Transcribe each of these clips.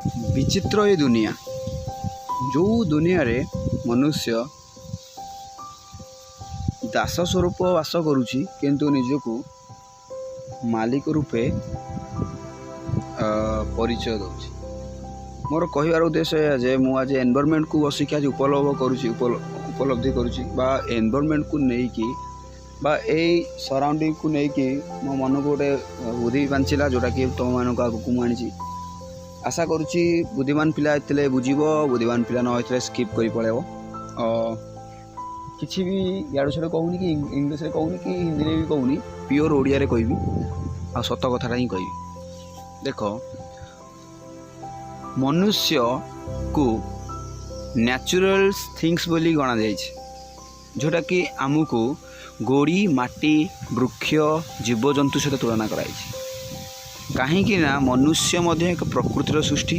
विचित्र ये दुनिया जो दुनिया रे मनुष्य दास स्वरूप वास करुछि किंतु निजको मालिक रूपे परिचय दौछि। मोर कहबार उद्देश्य है जे मु आज एनवायरनमेंट को बसिक आज उपलब्धि करुछि बा एनवायरनमेंट को नेकी बा ए सराउंडिंग को नेकी मो मन को गोटे बुद्धि बांचिला जोटा कि तुम मानक आगक मुझी आशा करुच्ची बुद्धिमान पिला होते बुझब बुद्धिमान पिला न होते स्किप कर पड़ेब। किसी भी याड़ छड़ कहूनी कि इंग्लीश रे कहूनी कि हिंदी रे भी कहूनी प्योर ओडिया रे कहबी आ सत कथाटा ही कहबी। देख मनुष्य को नेचुरल थिंग्स बोली गणा जाए जोटा कि आमको गोड़ी माटी वृक्ष जीवजंतु सहित तुलना कराई। कहीं ना मनुष्य मध्य एक प्रकृतिर सृष्टि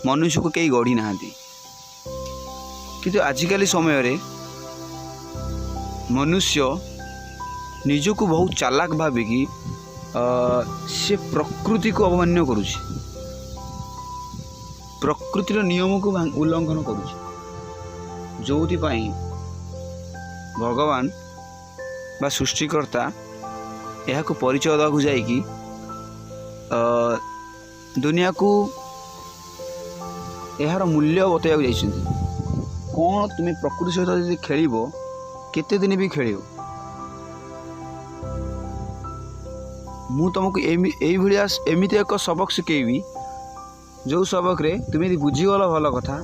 मनुष्य को कई गढ़ी ना किंतु आजिकल समय रे मनुष्य निजको बहुत चालाक भाविकी से प्रकृति को अवमान्य करुछि प्रकृतिर नियम को उल्लंघन करुछि जोथि पई भगवान बा सृष्टिकर्ता यह को परिचय देवाक जाइकी दुनिया को यार मूल्य बतैया जाइछन्ति। कौन तुम्हें प्रकृति सहित यदि खेल केते दिन भी खेल मु तुमको एमती एक सबक शिखेबी जो सबक रे तुम यदि बुझीगल भल कथा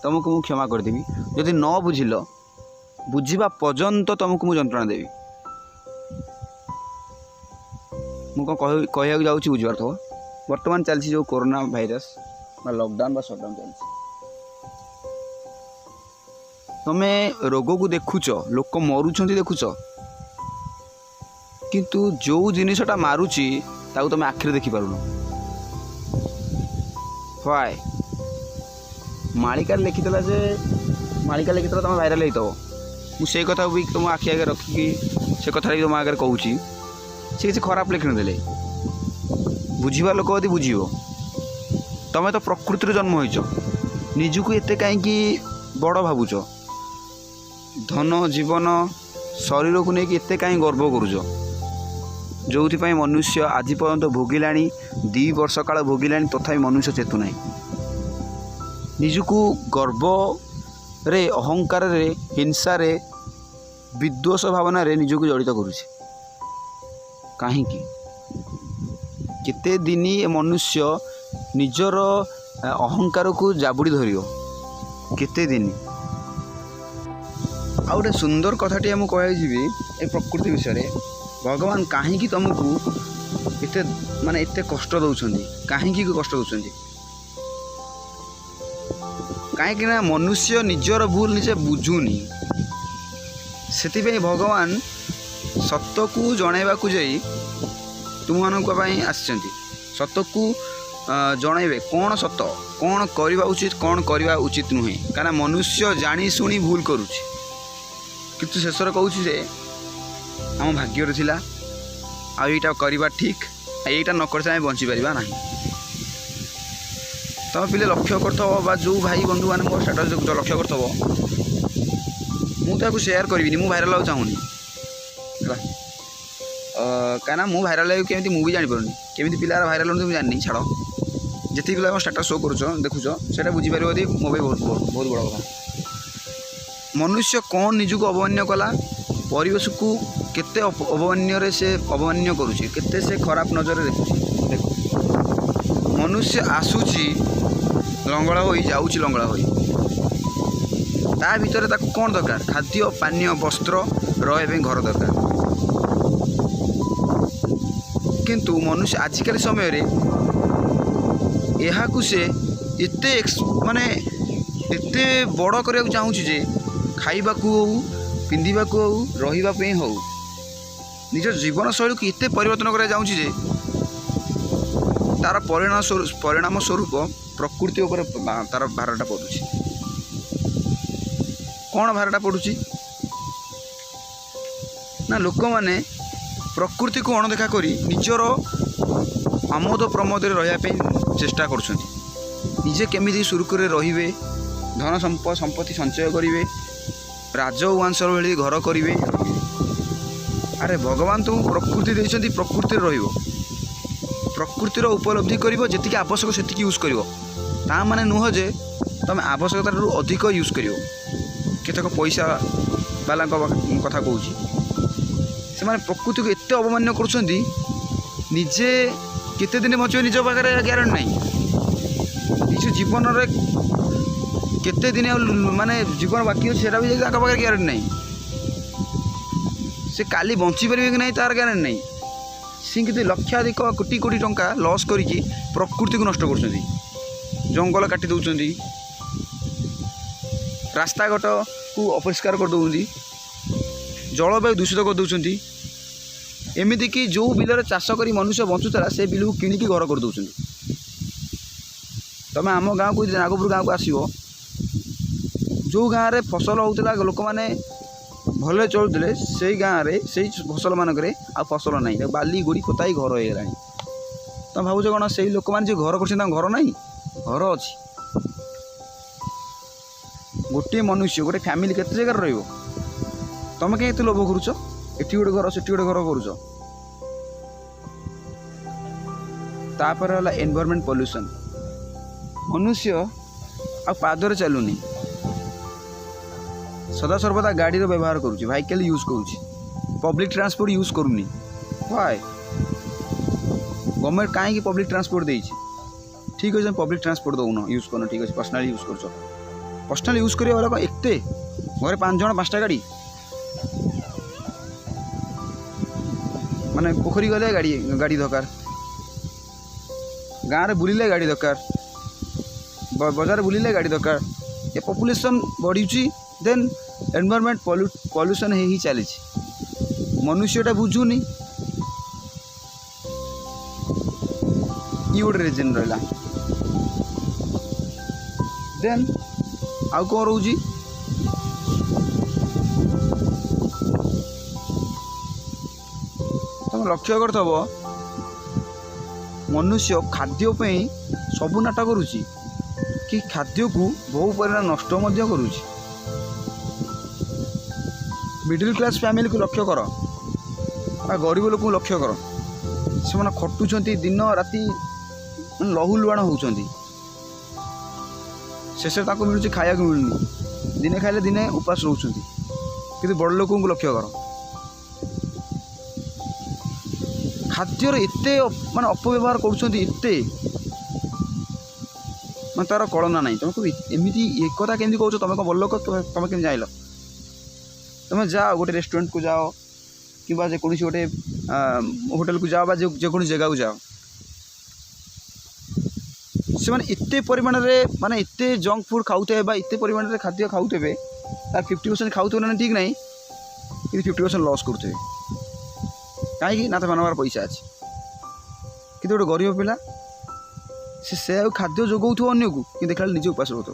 तुमको मु क्षमा करदेवी जदि न बुझिल बुझा पर्यंत तुमको मु जंत्रणा देवी। मुझे कहूँ जाऊँगी बुझीपार बर्तमान चलती जो कोरोना भाइरस बा लॉकडाउन बा शटडाउन चलती तुम्हें रोग को देखुच लोक मरुंच देखुच किंतु जो जिनटा मारुची ताऊ तुम आखिरी देखिपारुन वाय मालिकार लिखिला जे मालिका लिखिला तुम भाइराल होता मुझे कथा भी तुम आखि आगे रखिकी से कथा तुम आगे कहूँ से किसी खराब लिखि देले बुझा लोक यदि बुझो तुम तो प्रकृति जन्म हो निजको एत कहीं बड़ भावुच धन जीवन शरीर को लेकिन एत कहीं गर्व करुच जो मनुष्य आज पर्यंत भोगिला 2 वर्ष काल भोगिला तथापि मनुष्य चेतु ना निजको गर्व रे अहंकार रे हिंसा रे विद्वेष भावना रे निजको जड़ित करुछि। कहीं केते दिन मनुष्य निजर अहंकार को जाबुड़ी धरियो केते दिन आ गोटे सुंदर कथाटी मुझे कहजी ए प्रकृति विषय भगवान कहीं तुमको एते माने एते कष्ट दौरान कहीं कष्ट दौरान कहीं मनुष्य निजर भूल निजे बुझुनी से भगवान सत को जनइबा को जाई तुम आसचंती सत को जनइबे कौन सत कौन करवा उचित कौन करवा उचित नुहे कहीं मनुष्य जानी शुणी भूल करुच्ची किंतु शेषर कहूँ जे आम भाग्य थिला आईटा करवा ठीक यहीटा न कर बंची पारिबा नहीं। तुम पिले लक्ष्य करथबो जो भाई बंधु मैंने मो स्टेटस लक्ष्य करथबो मुझे शेयर करी मुझे भाइराल होगा चाहूनी कहीं मुझे भाइराल केमी मुझे जापर केमी पिलार भाइराल मुझे जानी छाड़ जी पिला स्टेटस शो कर देखुच से बुझीपार यदि मो बहुत बहुत बड़ा कथा। मनुष्य कौन निजको अवमान्य कला परिवेश को केते अवमान्य से अवमान्य करुच्ची केते से खराब नजर देखो मनुष्य आसूची लंगड़ा हो जाऊँगी लंगड़ा हो ता भितर ताको कौन दरकार खाद्य पानीय वस्त्र रही घर दरकार किंतु मनुष्य आजिकल समय रे यहा को से एते माने एते बड़ करने चाहूँगी जे खाइबा को हो पिंधिबा को हो रहिबा पे हो निज जीवन शैली को एते परिवर्तन करा चाहूँगी जे तार परिणाम स्वरूप प्रकृति उपर तार भारटा पड़ुछि। कौन भारटा पड़ुछि ना लोक माने प्रकृति को अणदेखा करी निजर आमोद प्रमोद रहा चेष्टा कर निजे केमी सुरुखुर रे धन संपत्ति संचय करेंगे राजवंश भाई घर करेंगे। अरे भगवान तुमको प्रकृति देते प्रकृति प्रकृतिर उपलब्धि कर जी आवश्यक से यूज कर माने नुह जे तुम आवश्यकता अधिक यूज कर केतक पैसा बाला कथा कहूँ से प्रकृति को एत अवमान्य करजे केते दिन बचे निज पाखे ग्यारंटी नहीं निज जीवन केते दिन माने जीवन बाकी अच्छे भी पाखे ग्यारंटी नहीं से काली बंची पारे कि नहीं तार ग्यारंटी नहीं सी कि लक्षाधिक कोटी कोटी टंका लॉस करके प्रकृति को नष्ट कर जंगल काटी दौरान रास्ता घाट को अपरिष्कार कर दौरान जलवायु दूषित कर दौरान एमती कि जो बिल चाष कर मनुष्य बंचुला से बिल को किणिकी घर कर दौरान। तुम आम गाँव को नागपुर गाँव को आसो जो गाँव में फसल होता लोक मैंने भले चलुते से गाँव में से फसल मानक आ फसल ना बाली गोड़ी खोताई घर हो गला। तुम भावुच कौन से लोक मैंने जो घर कर घर ना घर अच्छी गोटे मनुष्य गोटे फैमिली केते जगह रही तुम कहीं लोभ करुच एटी गोटे घर से गोटे घर करुच। तापर है एनवायरमेंट पॉल्यूशन मनुष्य आ पादर चलुनी सदा सर्वदा गाड़ी व्यवहार करुच्ची व्हीकल यूज करुच्ची पब्लिक ट्रांसपोर्ट यूज करूनी व्हाई गवर्नमेंट कहीं पब्लिक ट्रांसपोर्ट देइछि ठीक है पब्लिक ट्रांसपोर्ट दौन यूज करना ठीक है पर्सनाली यूज कर पर्सनाली यूज करिया वाला एते घरे 5 जन 5टा गाड़ी माने पोखरी गले गाड़ी गाड़ी दरकार गाँव में बुलिले गाड़ी दरकार बजार बुलिले गाड़ी दरकार ये पॉपुलेशन बढ़ी देन एनवायरमेंट पॉल्यूशन ही चली मनुष्यटा बुझुनी ये गोटे रीजन रहा देन आउ कौन रोची तुम लक्ष्य करथब मनुष्य खाद्य सबू नाटक करुच्ची कि खाद्य को बहु परिमाण नष्ट करुच्ची। मिडिल क्लास फैमिली को लक्ष्य कर गरीब लोक को लक्ष्य कर से खटुंट दिन राति लहू लुहाण होती शेष मिलूँ खाया मिलूनी दिने खाइले दिने उपास रोचुंती कि बड़ लोक को लक्ष्य कर खाद्यर एते माने अपव्यवहार करते मैं तार कलना ना तुमको एमती एक कथा केमती कौच तुम कौन बड़ लोक तुम केम जाइल तुम जाओ गोटे रेस्टोरेंट को जाओ कि जेकोसी गोटे होटेल को जाओ जेकोसी जगह को जाओ से माने इतने परिमाण में माने इतने जंक फूड खाऊे इतने परिमाण में खाद्य खाऊे तार 50% खाऊे ना ठीक नहीं कि 50% लॉस करते कहीं ना तो मानवार पैसा अच्छे कि गोटे गरीब पिला से खाद्य जोगाऊ अन्य को कि देखा निजे उपास रोक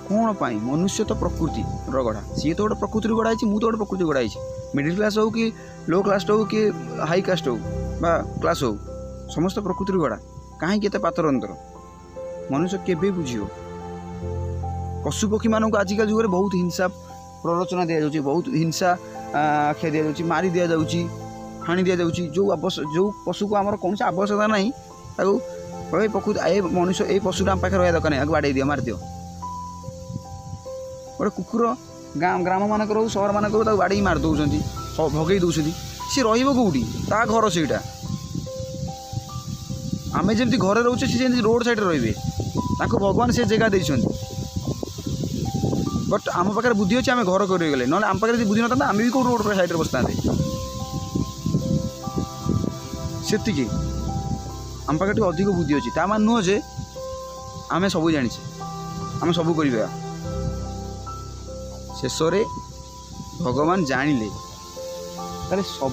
कौन पाई मनुष्य तो प्रकृति गढ़ा सी तो गोटे प्रकृति गढ़ाई मुझे गोटे प्रकृति गढ़ाई मिडिल क्लास हो कि लो क्लास हो कि हाई कास्ट हो बा क्लास हो समस्त प्रकृति गढ़ा कहीं केते पातर अंतर मनुष्य केबे बुझियो। पशुपक्षी मानक आजिकल जुग में बहुत हिंसा प्ररोचना दि जाऊँगी बहुत हिंसा आख्या दि जाऊँगी मारी दि जाऊँगी हाणी दि जाऊँगी जो पशु को आमर कौन आवश्यकता ना प्रकृति ए मनुष्य ये पशुटा आम पाखे रहा दरकार नहीं बाड़े दियो मार दियो गोटे कुकुर ग्राम मानक हो सहर मानक हो बाड़ी मार दौरान भगई दौरान सी रोटी ता घर से आमे जमी घरे रोचे सी रोड साइड रे भगवान से जगह देते बट आम पाखे बुद्धि अच्छे आम घर कर गले ना आम पाखे बुद्धि ना आम भी कौ रोड साइड बसता से आम पाखे अधिक बुद्धि अच्छी ता मान नुह जे आम सब जाने आम सब कर शेष भगवान जानिले सब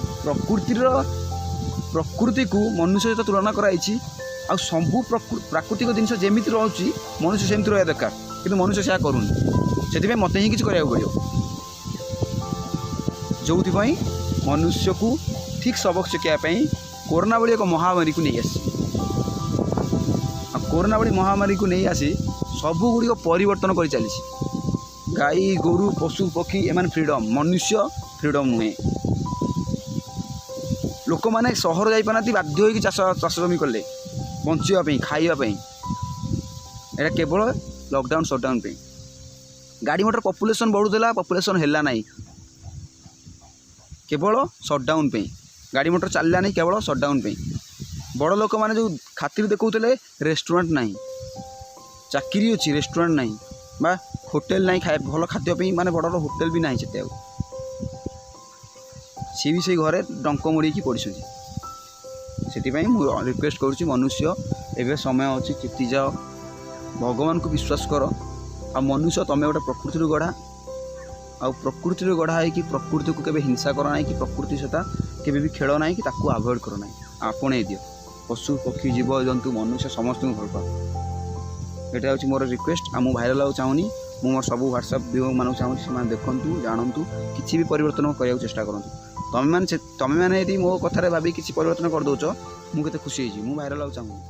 प्रकृति को मनुष्य सहित तुलना कराई आ सबू प्राकृतिक जिनस जमी रोचे मनुष्य सेमती रहा दरकार कि मनुष्य से करूनी से मत ही किसी करा पड़ो जो मनुष्य को ठीक सबक शिखापी कोरोना भाई एक महामारी को नहीं आस कोरोना भली महामारी को नहीं आसी सबुगुड़िक परिवर्तन कर चली गाई गोरु पशु पक्षी एम फ्रीडम मनुष्य फ्रीडम नुहे लोक मैंने सहर जापार बाध्य हो चाष जमी कले बचापी खावाई एटा केवल लॉकडाउन सटडाउन पे गाड़ी मोटर पॉपुलेशन बढ़ुला पॉपुलेशन है ना केवल सटडाउन पे गाड़ी मोटर चलला नहीं केवल सटडाउन पे बड़ लोक मैंने जो खातिर देखते रेस्टोरेंट नहीं चाकरी अच्छी रेस्टोरेंट नहीं बा होटेल नहीं खाए भल खाद्य माने बड़ होटेल भी नहीं से सी भी से घरे डंक मोड़ी पड़ी से रिक्वेस्ट करुँच मनुष्य एवं समय अच्छी चेती जाओ भगवान को विश्वास कर आ मनुष्य तुम गोटे प्रकृति गढ़ा आ प्रकृति गढ़ा है कि प्रकृति को केवे हिंसा कर ना कि प्रकृति सहित केवे भी खेल ना कि आभोड कर ना आपणे दियो पशु पक्षी जीव जंतु मनुष्य समस्त भल पाओ यहाँ हूँ मोर रिक्वेस्ट आ मुझे भाइराल चाहूनी मोर सब व्हाट्सएप भिडियो मान चाहूँगी से देखूँ जानतु किसी भी परिवर्तन करने चेष्टा करूँ तमें मैंने यदि मो कथार भाभी किसी परिवर्तन कर दौच मुझे खुशी मुझे भाइराल चाहूँ।